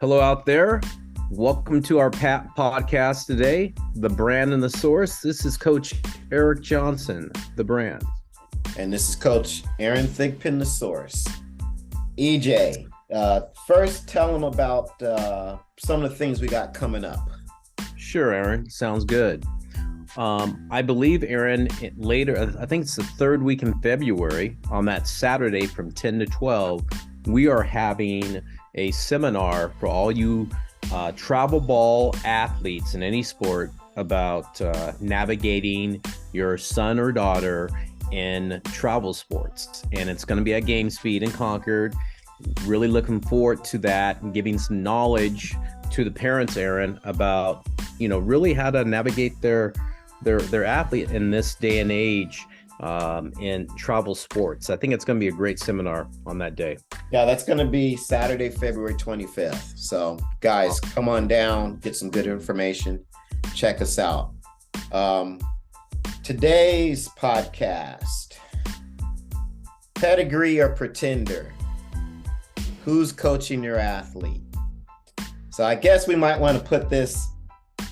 Hello out there. Welcome to our podcast today, The Brand and the Source. This is Coach Eric Johnson, The Brand. And this is Coach Aaron Thigpen, The Source. EJ, first tell them about some of the things we got coming up. Sure, Aaron. Sounds good. I believe, Aaron, later, I think it's the third week in February, on that Saturday from 10 to 12, we are having a seminar for all you travel ball athletes in any sport about navigating your son or daughter in travel sports. And it's going to be at Game Speed in Concord. Really looking forward to that and giving some knowledge to the parents, Aaron, about, really how to navigate their athlete in this day and age in travel sports. I think it's going to be a great seminar on that day. Yeah, that's going to be Saturday, February 25th. So guys, come on down, get some good information. Check us out. Today's podcast, Pedigree or Pretender? Who's coaching your athlete? So I guess we might want to put this,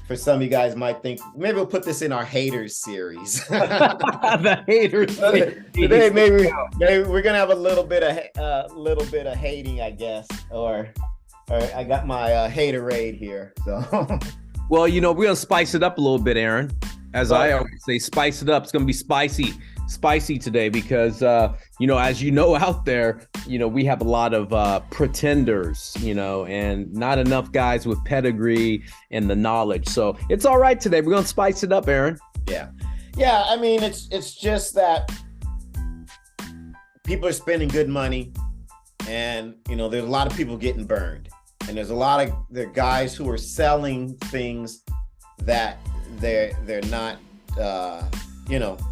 for some of you guys might think, maybe we'll put this in our haters series. The haters. Today, maybe we're gonna have a little bit of hating, I guess. Or I got my haterade here. So, well, we're gonna spice it up a little bit, Aaron. As I always say, spice it up. It's gonna be spicy today because as you know out there, we have a lot of pretenders, and not enough guys with pedigree and the knowledge. So it's all right today. We're gonna spice it up, Aaron. Yeah. I mean, it's just that people are spending good money, and there's a lot of people getting burned, and there's a lot of the guys who are selling things that they're not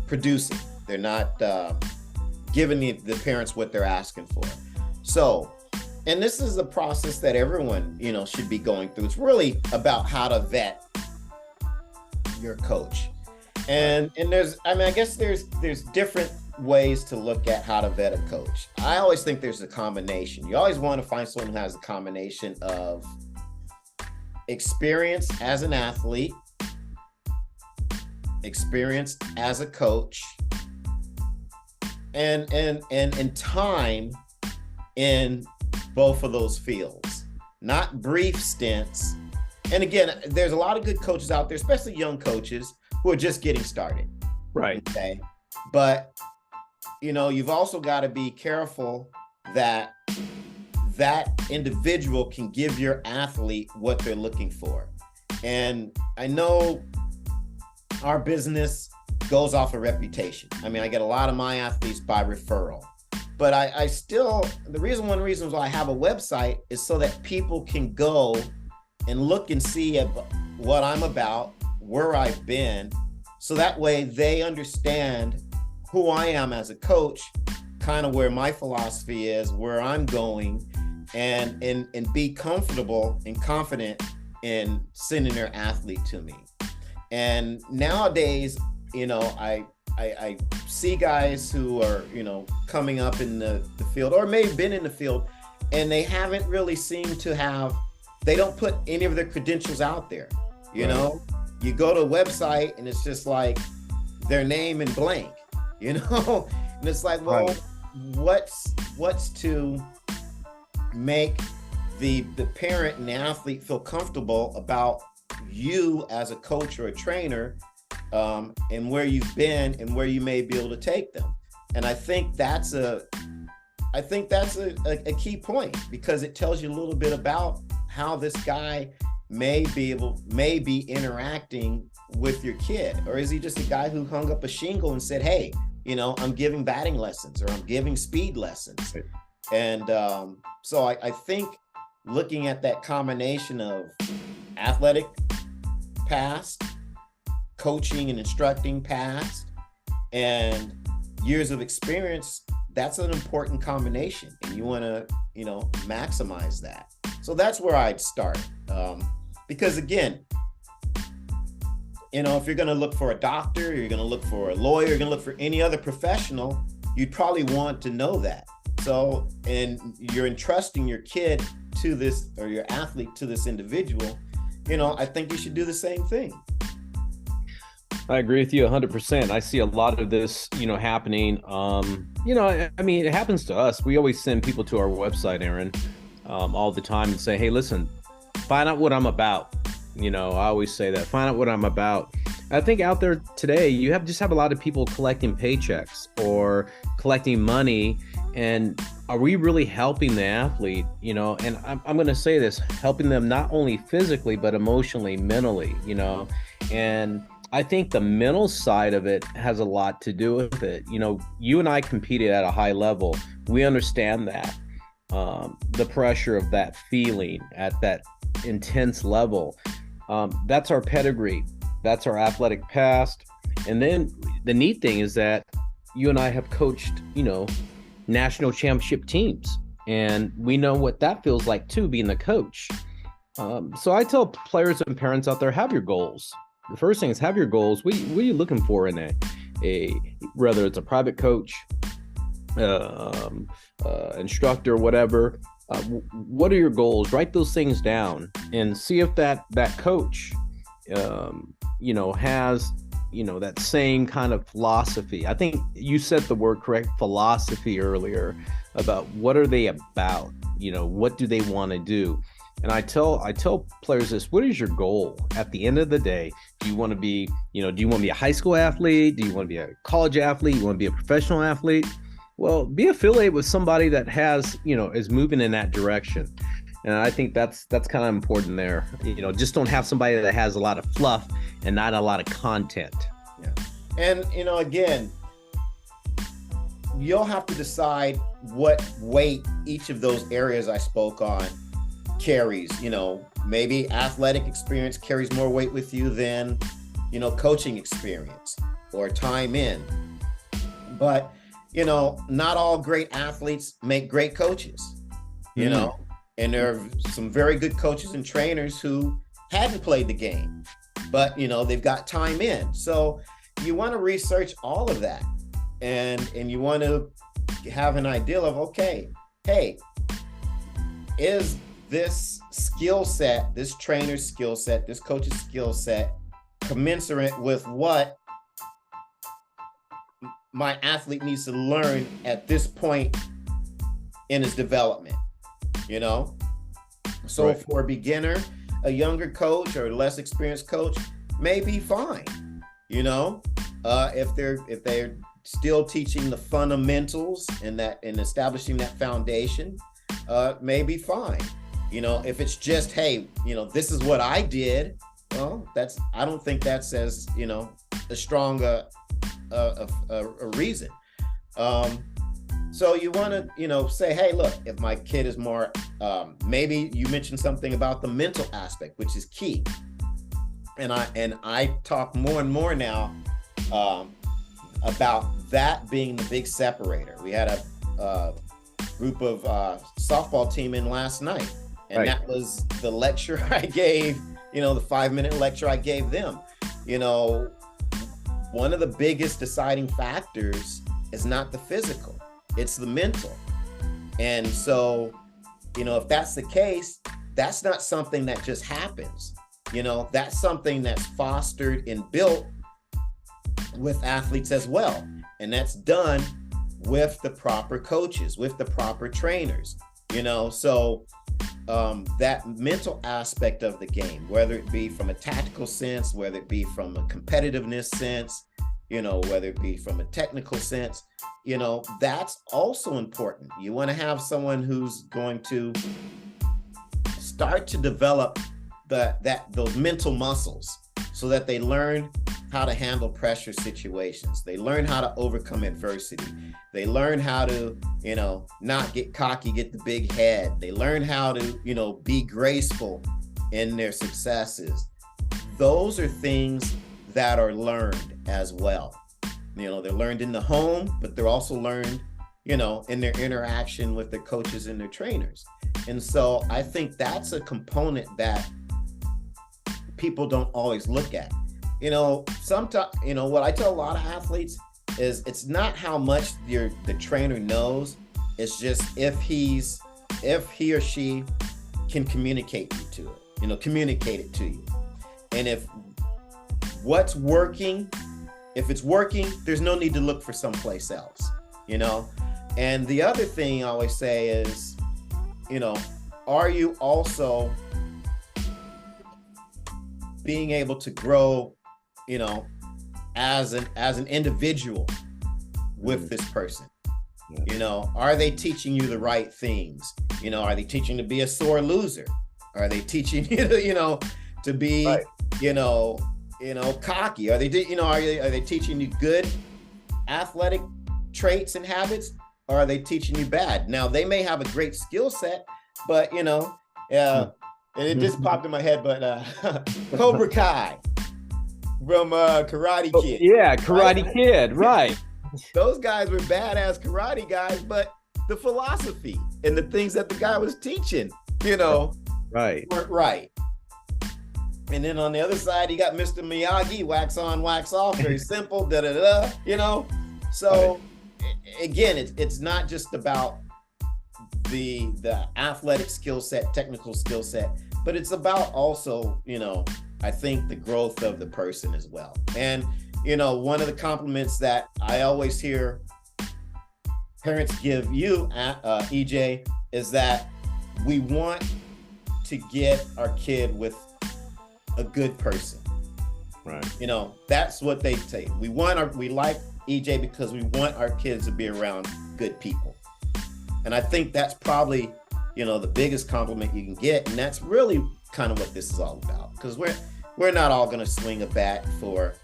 producing. They're not giving the parents what they're asking for. So, and this is a process that everyone, should be going through. It's really about how to vet your coach. And I guess there's different ways to look at how to vet a coach. I always think there's a combination. You always want to find someone who has a combination of experience as an athlete, experience as a coach, and time in both of those fields, not brief stints. And again, there's a lot of good coaches out there, especially young coaches who are just getting started. Right. Okay. But, you've also got to be careful that individual can give your athlete what they're looking for. And I know our business goes off a reputation. I mean, I get a lot of my athletes by referral, but I still, one of the reasons why I have a website is so that people can go and look and see what I'm about, where I've been, so that way they understand who I am as a coach, kind of where my philosophy is, where I'm going, and be comfortable and confident in sending their athlete to me. And nowadays, I see guys who are, coming up in the field, or may have been in the field, and they haven't really seemed to they don't put any of their credentials out there. Right. You go to a website and it's just like their name in blank, and it's like, well, right. What's to make the parent and the athlete feel comfortable about you as a coach or a trainer, and where you've been and where you may be able to take them. And I think that's a key point, because it tells you a little bit about how this guy may be interacting with your kid. Or is he just a guy who hung up a shingle and said, hey, I'm giving batting lessons, or I'm giving speed lessons. Right. And so I think looking at that combination of athletic past, coaching and instructing past, and years of experience, that's an important combination, and you want to maximize that. So that's where I'd start, because again, if you're going to look for a doctor, you're going to look for a lawyer, you're going to look for any other professional, you'd probably want to know that. So, and you're entrusting your kid to this, or your athlete to this individual, I think you should do the same thing. I agree with you 100%. I see a lot of this, happening. I mean, it happens to us. We always send people to our website, Aaron, all the time and say, hey, listen, find out what I'm about. I always say that, find out what I'm about. I think out there today, you just have a lot of people collecting paychecks or collecting money. And are we really helping the athlete? And I'm going to say this, helping them not only physically, but emotionally, mentally, and I think the mental side of it has a lot to do with it. You and I competed at a high level. We understand that, the pressure of that feeling at that intense level. That's our pedigree. That's our athletic past. And then the neat thing is that you and I have coached, national championship teams. And we know what that feels like too, being the coach. So I tell players and parents out there, have your goals. The first thing is have your goals. What are you looking for in whether it's a private coach, instructor, whatever. What are your goals? Write those things down and see if that coach, has, that same kind of philosophy. I think you said the word correct, philosophy, earlier, about what are they about? What do they want to do? And I tell players this, what is your goal at the end of the day? Do you want to be, do you want to be a high school athlete? Do you want to be a college athlete? You want to be a professional athlete? Well, be affiliated with somebody that has, is moving in that direction. And I think that's kind of important there. Just don't have somebody that has a lot of fluff and not a lot of content. Yeah. And, again, you'll have to decide what weight each of those areas I spoke on carries. Maybe athletic experience carries more weight with you than, coaching experience or time in. But, not all great athletes make great coaches, and there are some very good coaches and trainers who hadn't played the game, but, they've got time in. So you want to research all of that, and you want to have an idea of, okay, hey, is this skill set, this trainer's skill set, this coach's skill set commensurate with what my athlete needs to learn at this point in his development, So right. For a beginner, a younger coach or a less experienced coach may be fine, if they're still teaching the fundamentals and establishing that foundation, may be fine. If it's just, hey, this is what I did, well, I don't think that's as, a strong a reason. So you want to, say, hey, look, if my kid is more, maybe you mentioned something about the mental aspect, which is key. And I talk more and more now about that being the big separator. We had a group of softball team in last night. And right. That was the lecture I gave, the 5-minute lecture I gave them. One of the biggest deciding factors is not the physical, it's the mental. And so, if that's the case, that's not something that just happens. That's something that's fostered and built with athletes as well. And that's done with the proper coaches, with the proper trainers, so that mental aspect of the game, whether it be from a tactical sense, whether it be from a competitiveness sense, whether it be from a technical sense, that's also important. You want to have someone who's going to start to develop those mental muscles so that they learn how to handle pressure situations. They learn how to overcome adversity. They learn how to, not get cocky, get the big head. They learn how to, be graceful in their successes. Those are things that are learned as well. They're learned in the home, but they're also learned, in their interaction with their coaches and their trainers. And so I think that's a component that people don't always look at. Sometimes, what I tell a lot of athletes is it's not how much the trainer knows. It's just if he or she can communicate communicate it to you. And if what's working, if it's working, there's no need to look for someplace else, And the other thing I always say is, are you also being able to grow, as an individual with this person? Are they teaching you the right things? Are they teaching to be a sore loser? Are they teaching you to be, right, cocky? Are they teaching you good athletic traits and habits? Or are they teaching you bad? Now, they may have a great skill set, but and it just popped in my head, but Cobra Kai from Karate Kid. Yeah, Karate Kid, right. Those guys were badass karate guys, but the philosophy and the things that the guy was teaching, right, weren't right. And then on the other side, you got Mr. Miyagi, wax on, wax off, very simple, So again, it's not just about the athletic skill set, technical skill set, but it's about also, I think the growth of the person as well. And one of the compliments that I always hear parents give you, EJ, is that we want to get our kid with a good person. Right. That's what they say. We like EJ because we want our kids to be around good people. And I think that's probably, the biggest compliment you can get. And that's really kind of what this is all about. Because we're not all going to swing a bat for,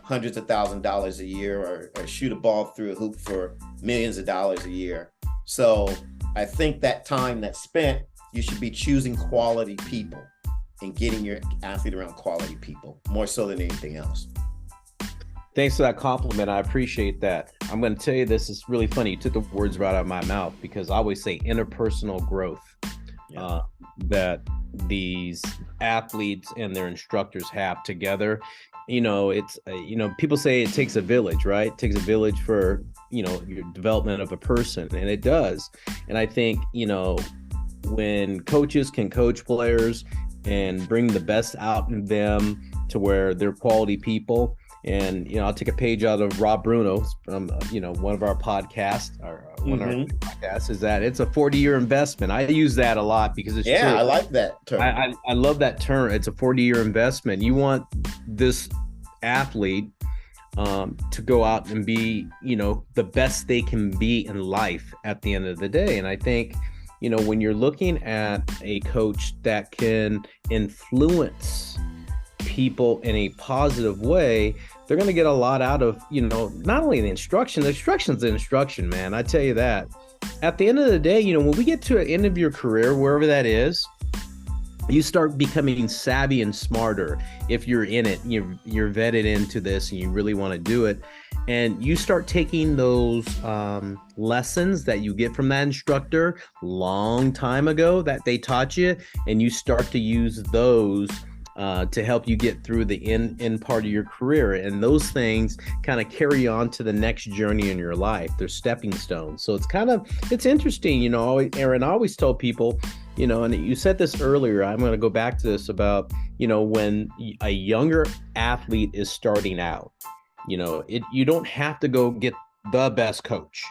hundreds of $1,000s a year or shoot a ball through a hoop for millions of dollars a year. So I think that time that's spent, you should be choosing quality people and getting your athlete around quality people more so than anything else. Thanks for that compliment. I appreciate that. I'm going to tell you, this is really funny. You took the words right out of my mouth, because I always say interpersonal growth, that these athletes and their instructors have together. It's, people say it takes a village, right? It takes a village for, your development of a person, and it does. And I think, when coaches can coach players and bring the best out in them to where they're quality people. And, I'll take a page out of Rob Bruno from, one of our podcasts, one of our podcasts, is that it's a 40-year investment. I use that a lot because it's true. I like that term. I love that term. It's a 40-year investment. You want this athlete to go out and be, the best they can be in life at the end of the day. And I think, when you're looking at a coach that can influence people in a positive way, they're going to get a lot out of, not only the instruction's the instruction, man. I tell you that. At the end of the day, when we get to the end of your career, wherever that is, you start becoming savvy and smarter if you're in it, you're vetted into this and you really want to do it. And you start taking those lessons that you get from that instructor long time ago that they taught you, and you start to use those to help you get through the end part of your career. And those things kind of carry on to the next journey in your life. They're stepping stones. So it's interesting, Aaron, I always tell people, and you said this earlier, I'm going to go back to this about, when a younger athlete is starting out, you don't have to go get the best coach.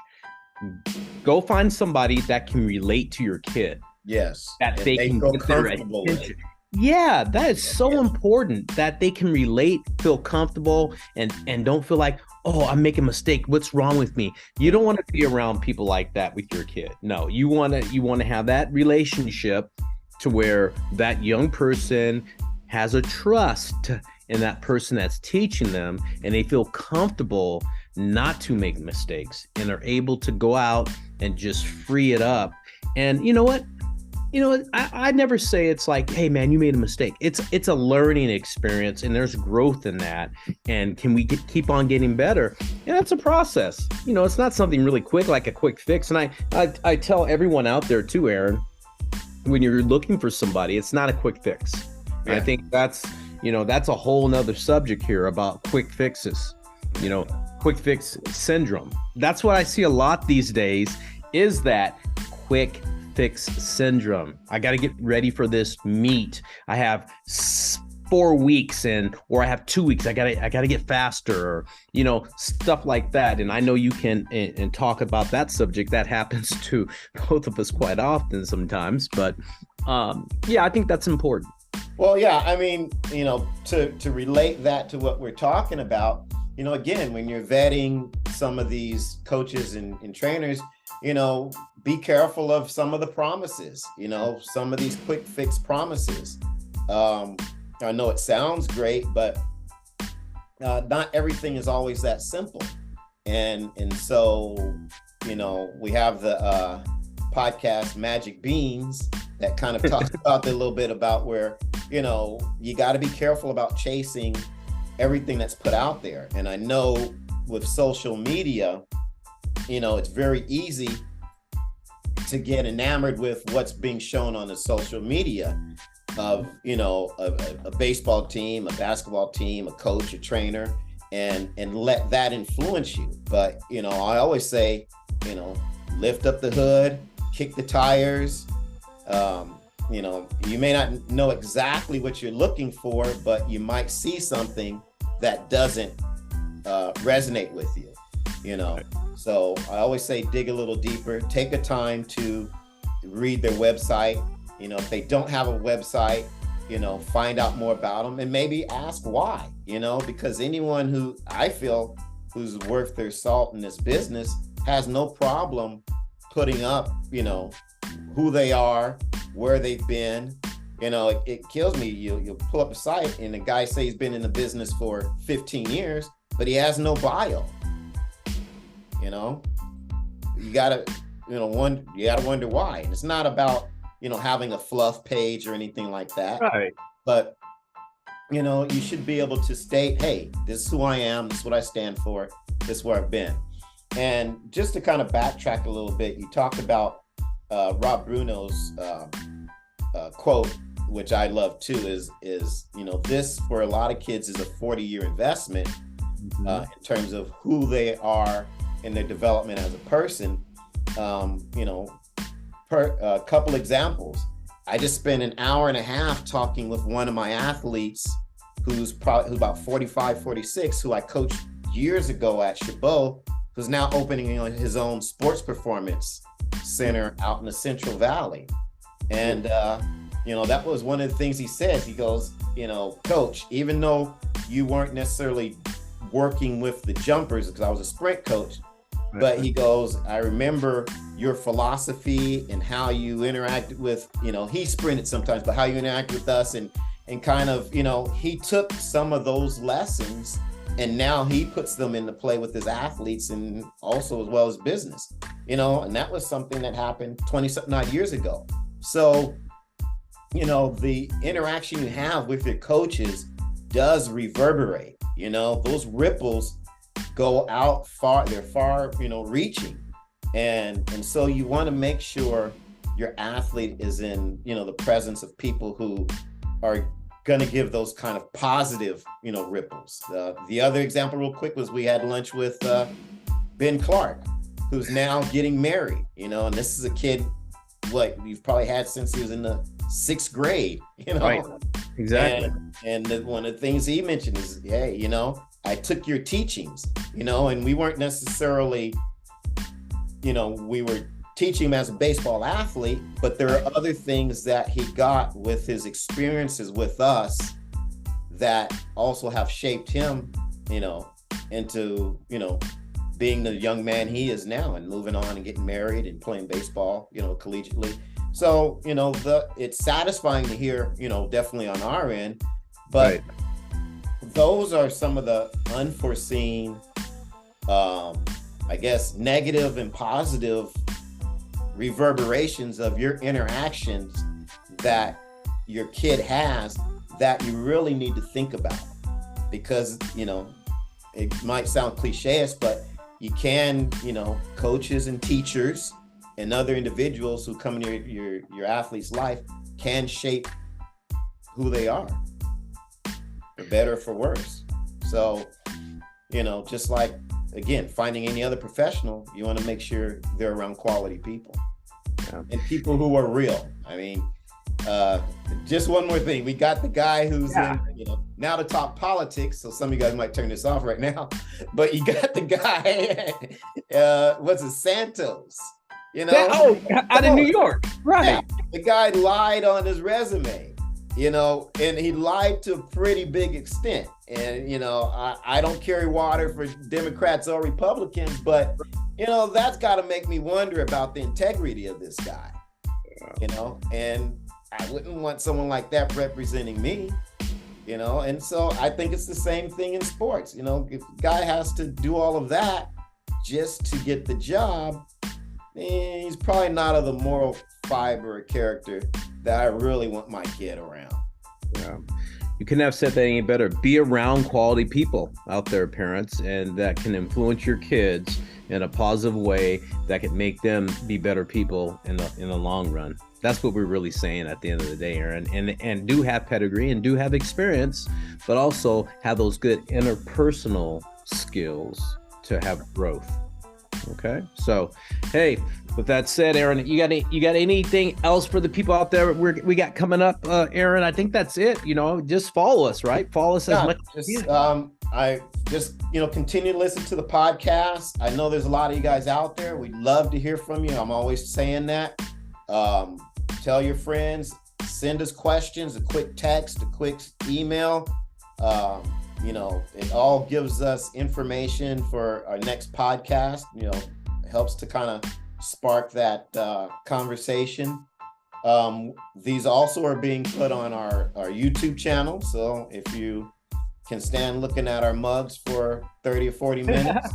Go find somebody that can relate to your kid. Yes. That they can get their attention. Yeah, that is so important, that they can relate, feel comfortable, and don't feel like, oh, I'm making a mistake. What's wrong with me? You don't want to be around people like that with your kid. No, you want to have that relationship to where that young person has a trust in that person that's teaching them, and they feel comfortable not to make mistakes and are able to go out and just free it up. And you know what? I never say it's like, hey man, you made a mistake. It's a learning experience, and there's growth in that. And can we keep on getting better? And that's a process. It's not something really quick, like a quick fix. And I tell everyone out there too, Aaron, when you're looking for somebody, it's not a quick fix. Yeah. I think that's a whole nother subject here about quick fixes, quick fix syndrome. That's what I see a lot these days, is that quick fix syndrome. I got to get ready for this meet. I have 4 weeks or I have 2 weeks. I gotta get faster, or, stuff like that. And I know you can and talk about that subject. That happens to both of us quite often sometimes. But yeah, I think that's important. Well, yeah, I mean, to relate that to what we're talking about, again, when you're vetting some of these coaches and trainers, be careful of some of the promises, some of these quick fix promises. I know it sounds great, but not everything is always that simple. And so, we have the podcast Magic Beans that kind of talks about a little bit about where, you got to be careful about chasing everything that's put out there. And I know with social media, it's very easy to get enamored with what's being shown on the social media of, a baseball team, a basketball team, a coach, a trainer, and let that influence you. But, I always say, lift up the hood, kick the tires. You may not know exactly what you're looking for, but you might see something that doesn't resonate with you, So I always say dig a little deeper, take a time to read their website. If they don't have a website, find out more about them and maybe ask why, because anyone who I feel who's worth their salt in this business has no problem putting up, who they are, where they've been. It kills me. You'll pull up a site and the guy say he's been in the business for 15 years, but he has no bio. You gotta, you gotta wonder why. And it's not about, having a fluff page or anything like that. Right. But, you should be able to state, hey, this is who I am. This is what I stand for. This is where I've been. And just to kind of backtrack a little bit, you talked about Rob Bruno's quote, which I love too, is this for a lot of kids is a 40-year investment in terms of who they are in their development as a person. A couple examples. I just spent an hour and a half talking with one of my athletes who's about 45, 46, who I coached years ago at Chabot, who's now opening his own sports performance center out in the Central Valley. And, that was one of the things he says. He goes, Coach, even though you weren't necessarily working with the jumpers, because I was a sprint coach, but he goes, I remember your philosophy and how you interacted with, he sprinted sometimes, but how you interact with us and kind of, he took some of those lessons and now he puts them into play with his athletes and also as well as business, and that was something that happened 20-something odd years ago. So, the interaction you have with your coaches does reverberate, those ripples go out far, they're far, reaching. And so you want to make sure your athlete is in, the presence of people who are going to give those kind of positive, ripples. The other example real quick was we had lunch with Ben Clark, who's now getting married, and this is a kid, you've probably had since he was in the 6th grade, Right. Exactly. And one of the things he mentioned is, hey, I took your teachings, and we weren't necessarily, we were teaching him as a baseball athlete, but there are other things that he got with his experiences with us that also have shaped him, into, being the young man he is now and moving on and getting married and playing baseball, collegiately. So, it's satisfying to hear, definitely on our end, but right. Those are some of the unforeseen, I guess, negative and positive reverberations of your interactions that your kid has that you really need to think about, because, it might sound cliche-ish, but you can, coaches and teachers and other individuals who come in your athlete's life can shape who they are, for better or for worse. So, just like, again, finding any other professional, you want to make sure they're around quality people. Yeah. and people who are real. I mean, just one more thing. We got the guy who's in, now to talk politics. So some of you guys might turn this off right now, but you got the guy, what's it, Santos, out of New York. Right. Yeah, the guy lied on his resume, and he lied to a pretty big extent. And, I don't carry water for Democrats or Republicans, but, that's got to make me wonder about the integrity of this guy, and I wouldn't want someone like that representing me, and so I think it's the same thing in sports. If the guy has to do all of that just to get the job, he's probably not of the moral fiber or character that I really want my kid around. Yeah. You couldn't have said that any better. Be around quality people out there, parents, and that can influence your kids in a positive way that can make them be better people in the long run. That's what we're really saying at the end of the day, Aaron. And do have pedigree and do have experience, but also have those good interpersonal skills to have growth. Okay, so hey, with that said, Aaron, you got anything else for the people out there we got coming up, Aaron? I think that's it. Just follow us, right? Follow us as much as you can. I just continue to listen to the podcast. I know there's a lot of you guys out there. We'd love to hear from you. I'm always saying that. Tell your friends, send us questions, a quick text, a quick email. It all gives us information for our next podcast. It helps to kind of spark that conversation. These also are being put on our YouTube channel. So if you can stand looking at our mugs for 30 or 40 minutes,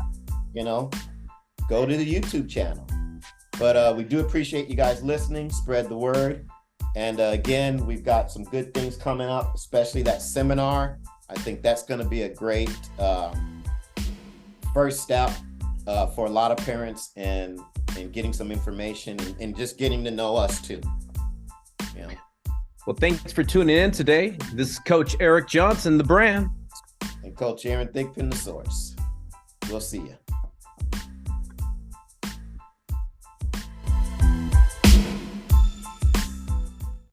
go to the YouTube channel. But we do appreciate you guys listening. Spread the word. And again, we've got some good things coming up, especially that seminar. I think that's going to be a great first step for a lot of parents and getting some information and just getting to know us too. Well, thanks for tuning in today. This is Coach Eric Johnson, the brand. And Coach Aaron Thigpen, the source. We'll see you.